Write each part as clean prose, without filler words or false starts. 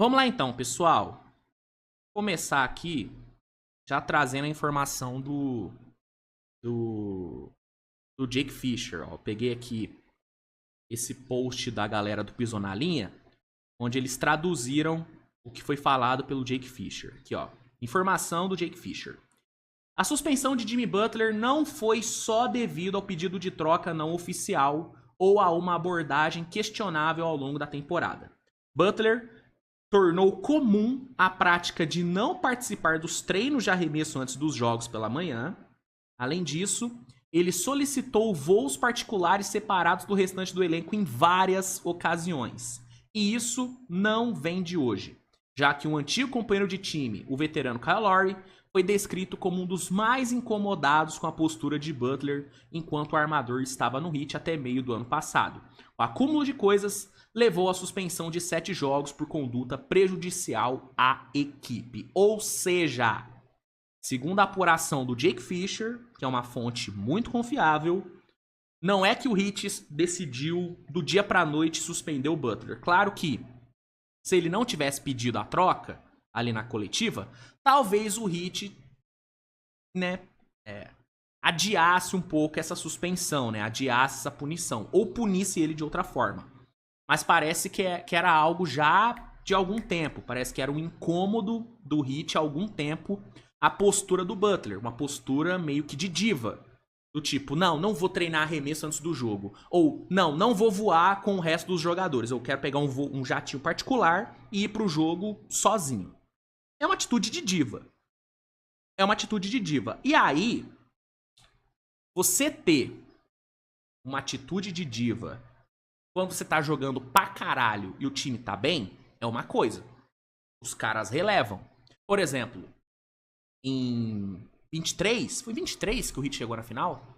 Vamos lá então, pessoal. Vou começar aqui já trazendo a informação do, do Jake Fisher. Ó. Peguei aqui esse post da galera do Pisou na Linha, onde eles traduziram o que foi falado pelo Jake Fisher. Aqui, ó. Informação do Jake Fisher. A suspensão de Jimmy Butler não foi só devido ao pedido de troca não oficial ou a uma abordagem questionável ao longo da temporada. Butler tornou comum a prática de não participar dos treinos de arremesso antes dos jogos pela manhã. Além disso, ele solicitou voos particulares separados do restante do elenco em várias ocasiões. E isso não vem de hoje, já que um antigo companheiro de time, o veterano Kyle Lowry, foi descrito como um dos mais incomodados com a postura de Butler enquanto o armador estava no Heat até meio do ano passado. O acúmulo de coisas levou à suspensão de 7 jogos por conduta prejudicial à equipe. Ou seja, segundo a apuração do Jake Fisher, que é uma fonte muito confiável, não é que o Heat decidiu do dia pra noite suspender o Butler. Claro que se ele não tivesse pedido a troca ali na coletiva, talvez o Heat, né, adiasse um pouco essa suspensão, né, adiasse essa punição, ou punisse ele de outra forma. Mas parece que era algo já de algum tempo, parece que era um incômodo do Heat há algum tempo a postura do Butler, uma postura meio que de diva. Do tipo, não vou treinar arremesso antes do jogo. Ou, não vou voar com o resto dos jogadores. Eu quero pegar um jatinho particular e ir pro jogo sozinho. É uma atitude de diva. É uma atitude de diva. E aí, você ter uma atitude de diva quando você tá jogando pra caralho e o time tá bem, é uma coisa. Os caras relevam. Por exemplo, em 23, foi 23 que o Heat chegou na final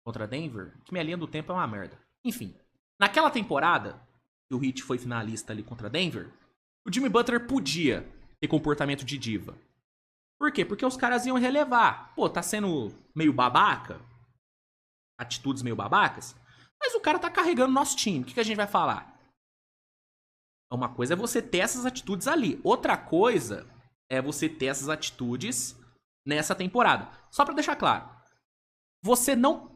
contra Denver, que minha linha do tempo é uma merda. Enfim, naquela temporada que o Heat foi finalista ali contra Denver, o Jimmy Butler podia ter comportamento de diva. Por quê? Porque os caras iam relevar. Pô, tá sendo meio babaca, atitudes meio babacas, mas o cara tá carregando nosso time. O que a gente vai falar? Uma coisa é você ter essas atitudes ali. Outra coisa é você ter essas atitudes nessa temporada. Só pra deixar claro, você não...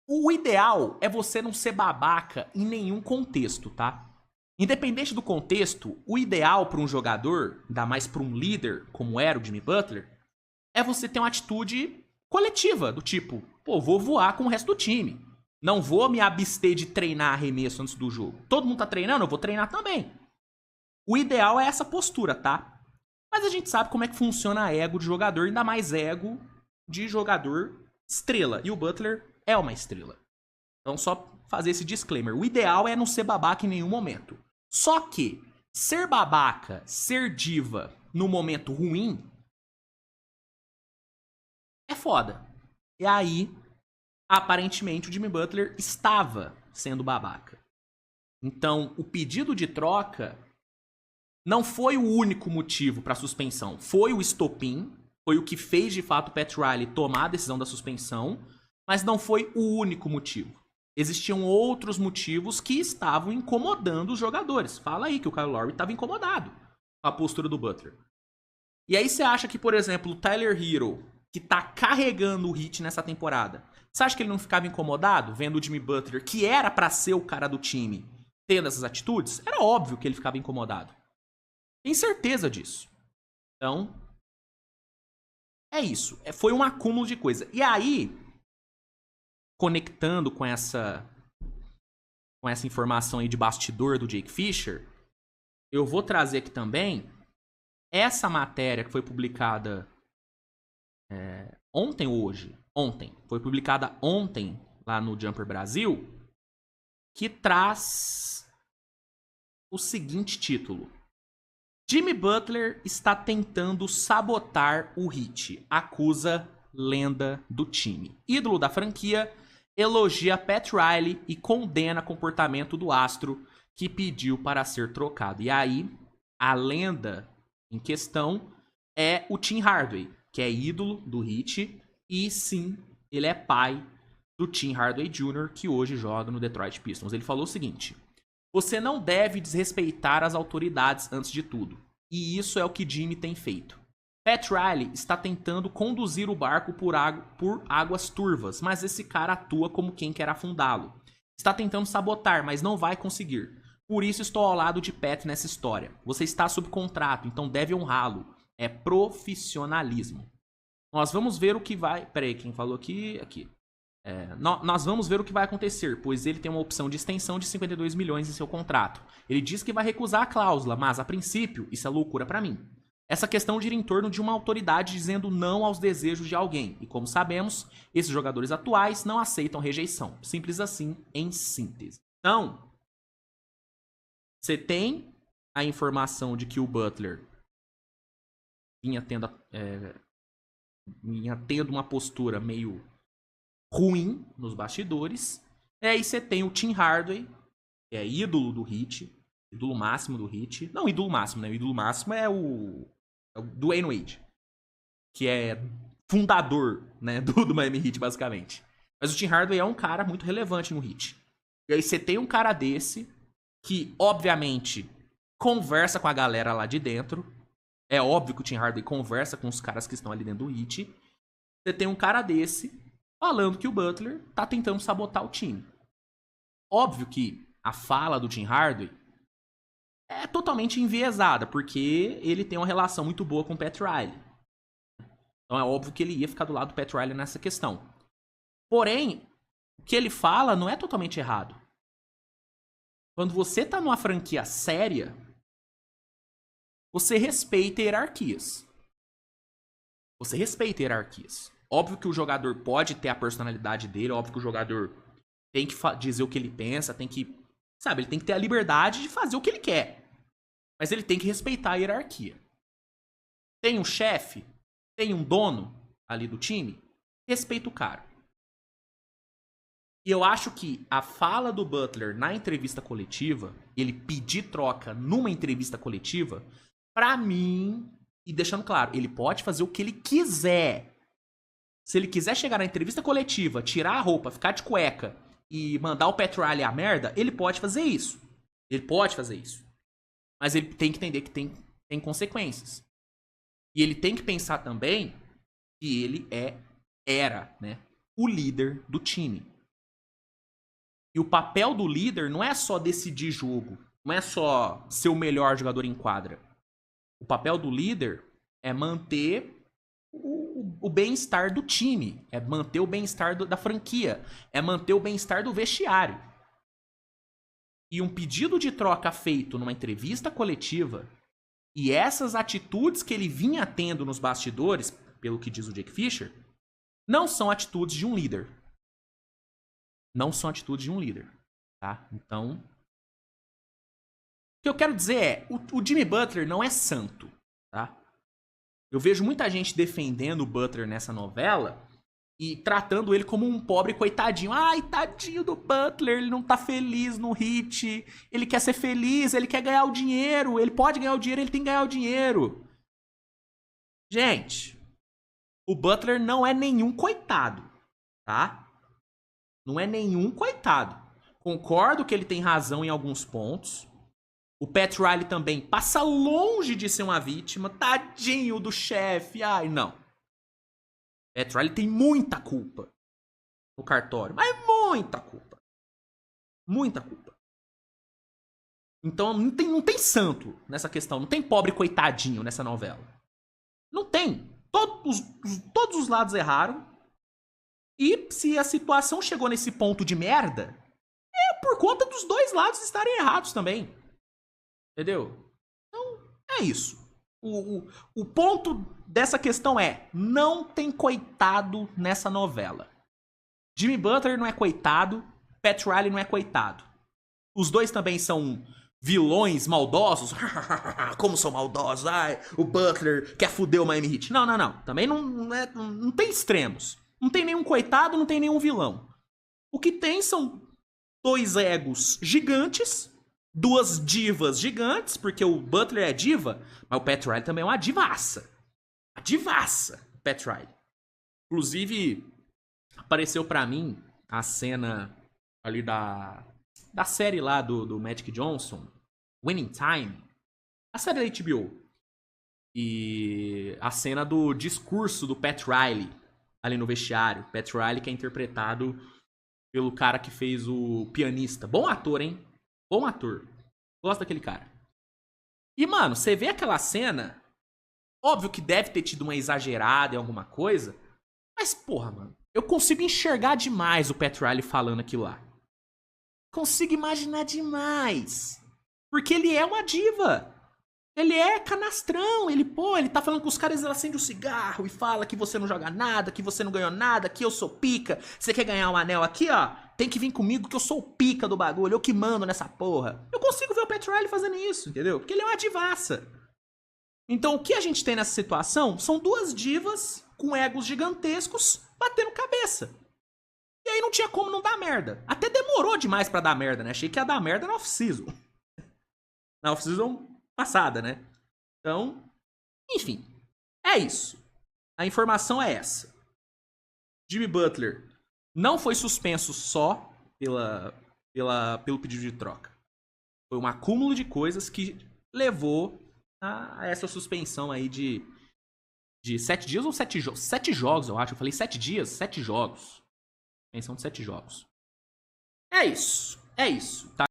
O ideal é você não ser babaca em nenhum contexto, tá? Independente do contexto, o ideal para um jogador, ainda mais para um líder, como era o Jimmy Butler, é você ter uma atitude coletiva, do tipo, pô, vou voar com o resto do time. Não vou me abster de treinar arremesso antes do jogo. Todo mundo tá treinando, eu vou treinar também. O ideal é essa postura, tá? Mas a gente sabe como é que funciona a ego de jogador, ainda mais ego de jogador estrela. E o Butler é uma estrela. Então só fazer esse disclaimer. O ideal é não ser babaca em nenhum momento. Só que ser babaca, ser diva no momento ruim é foda. E aí, aparentemente, o Jimmy Butler estava sendo babaca. Então, o pedido de troca não foi o único motivo para a suspensão. Foi o estopim, foi o que fez de fato o Pat Riley tomar a decisão da suspensão, mas não foi o único motivo. Existiam outros motivos que estavam incomodando os jogadores. Fala aí que o Kyle Lowry estava incomodado com a postura do Butler. E aí você acha que, por exemplo, o Tyler Hero, que tá carregando o Heat nessa temporada, você acha que ele não ficava incomodado vendo o Jimmy Butler, que era pra ser o cara do time, tendo essas atitudes? Era óbvio que ele ficava incomodado. Tem certeza disso. Então, é isso. Foi um acúmulo de coisa. E aí, conectando com essa informação aí de bastidor do Jake Fisher, eu vou trazer aqui também essa matéria que foi publicada ontem ou hoje? Ontem. Foi publicada ontem lá no Jumper Brasil, que traz o seguinte título. Jimmy Butler está tentando sabotar o Heat, acusa lenda do time. Ídolo da franquia elogia Pat Riley e condena comportamento do astro que pediu para ser trocado. E aí, a lenda em questão é o Tim Hardaway, que é ídolo do Heat, e sim, ele é pai do Tim Hardaway Jr., que hoje joga no Detroit Pistons. Ele falou o seguinte: Você não deve desrespeitar as autoridades antes de tudo. E isso é o que Jimmy tem feito. Pat Riley está tentando conduzir o barco por águas turvas, mas esse cara atua como quem quer afundá-lo. Está tentando sabotar, mas não vai conseguir. Por isso estou ao lado de Pat nessa história. Você está sob contrato, então deve honrá-lo. É profissionalismo. Nós vamos ver o que vai... Peraí, quem falou aqui? Aqui. Nós vamos ver o que vai acontecer, pois ele tem uma opção de extensão de 52 milhões em seu contrato. Ele diz que vai recusar a cláusula, mas a princípio isso é loucura pra mim. Essa questão gira em torno de uma autoridade dizendo não aos desejos de alguém. E como sabemos, esses jogadores atuais não aceitam rejeição. Simples assim, em síntese. Então, você tem a informação de que o Butler vinha tendo uma postura meio ruim nos bastidores. E aí você tem o Tim Hardaway, que é ídolo do Heat, ídolo máximo do Heat. Não ídolo máximo, né? O ídolo máximo é o Dwayne Wade, que é fundador, né, do Miami Heat, basicamente. Mas o Tim Hardaway é um cara muito relevante no Heat. E aí você tem um cara desse que, obviamente, conversa com a galera lá de dentro. É óbvio que o Tim Hardaway conversa com os caras que estão ali dentro do Heat. Você tem um cara desse falando que o Butler tá tentando sabotar o time. Óbvio que a fala do Tim Hardaway é totalmente enviesada, porque ele tem uma relação muito boa com o Pat Riley. Então é óbvio que ele ia ficar do lado do Pat Riley nessa questão. Porém, o que ele fala não é totalmente errado. Quando você tá numa franquia séria, você respeita hierarquias. Você respeita hierarquias. Óbvio que o jogador pode ter a personalidade dele, óbvio que o jogador tem que dizer o que ele pensa, tem que... Sabe, ele tem que ter a liberdade de fazer o que ele quer. Mas ele tem que respeitar a hierarquia. Tem um chefe, tem um dono ali do time, respeita o cara. E eu acho que a fala do Butler na entrevista coletiva, ele pedir troca numa entrevista coletiva, pra mim, e deixando claro, ele pode fazer o que ele quiser. Se ele quiser chegar na entrevista coletiva, tirar a roupa, ficar de cueca e mandar o Pat Riley a merda, ele pode fazer isso. Ele pode fazer isso. Mas ele tem que entender que tem consequências. E ele tem que pensar também que ele era, né, o líder do time. E o papel do líder não é só decidir jogo, não é só ser o melhor jogador em quadra. O papel do líder é manter o bem-estar do time, é manter o bem-estar da franquia, é manter o bem-estar do vestiário. E um pedido de troca feito numa entrevista coletiva e essas atitudes que ele vinha tendo nos bastidores, pelo que diz o Jake Fisher, não são atitudes de um líder. Não são atitudes de um líder, tá? Então, o que eu quero dizer é, o Jimmy Butler não é santo, tá? Eu vejo muita gente defendendo o Butler nessa novela e tratando ele como um pobre coitadinho. Ai, tadinho do Butler, ele não tá feliz no Heat, ele quer ser feliz, ele quer ganhar o dinheiro, ele pode ganhar o dinheiro, ele tem que ganhar o dinheiro. Gente, o Butler não é nenhum coitado, tá? Não é nenhum coitado. Concordo que ele tem razão em alguns pontos. O Pat Riley também passa longe de ser uma vítima. Tadinho do chefe. Ai, não. Pat Riley tem muita culpa no cartório. Mas muita culpa. Muita culpa. Então não tem santo nessa questão. Não tem pobre coitadinho nessa novela. Não tem. Todos os lados erraram. E se a situação chegou nesse ponto de merda, é por conta dos dois lados estarem errados também. Entendeu? Então, é isso. O ponto dessa questão é, não tem coitado nessa novela. Jimmy Butler não é coitado, Pat Riley não é coitado. Os dois também são vilões maldosos. Como são maldosos? Ai, o Butler quer fuder o Miami Heat. Não. Também não tem extremos. Não tem nenhum coitado, não tem nenhum vilão. O que tem são dois egos gigantes, duas divas gigantes, porque o Butler é diva, mas o Pat Riley também é uma divaça. Uma divaça, o Pat Riley. Inclusive, apareceu pra mim a cena ali da série lá do Magic Johnson, Winning Time, a série da HBO. E a cena do discurso do Pat Riley ali no vestiário. Pat Riley que é interpretado pelo cara que fez o pianista. Bom ator, hein? Bom ator. Gosto daquele cara. E, mano, você vê aquela cena, óbvio que deve ter tido uma exagerada em alguma coisa, mas, porra, mano, eu consigo enxergar demais o Pat Riley falando aquilo lá. Consigo imaginar demais. Porque ele é uma diva. Ele é canastrão. Ele tá falando com os caras, ele acende um cigarro e fala que você não joga nada, que você não ganhou nada, que eu sou pica. Você quer ganhar um anel aqui, ó? Tem que vir comigo que eu sou o pica do bagulho, eu que mando nessa porra. Eu consigo ver o Pat Riley fazendo isso, entendeu? Porque ele é uma divaça. Então o que a gente tem nessa situação são duas divas com egos gigantescos batendo cabeça. E aí não tinha como não dar merda. Até demorou demais pra dar merda, né? Achei que ia dar merda na off-season. Na off-season passada, né? Então, enfim. É isso. A informação é essa. Jimmy Butler não foi suspenso só pelo pedido de troca. Foi um acúmulo de coisas que levou a essa suspensão aí de 7 dias ou 7 jogos? 7 jogos, eu acho. Eu falei 7 dias? 7 jogos. Suspensão de 7 jogos. É isso. É isso. Tá?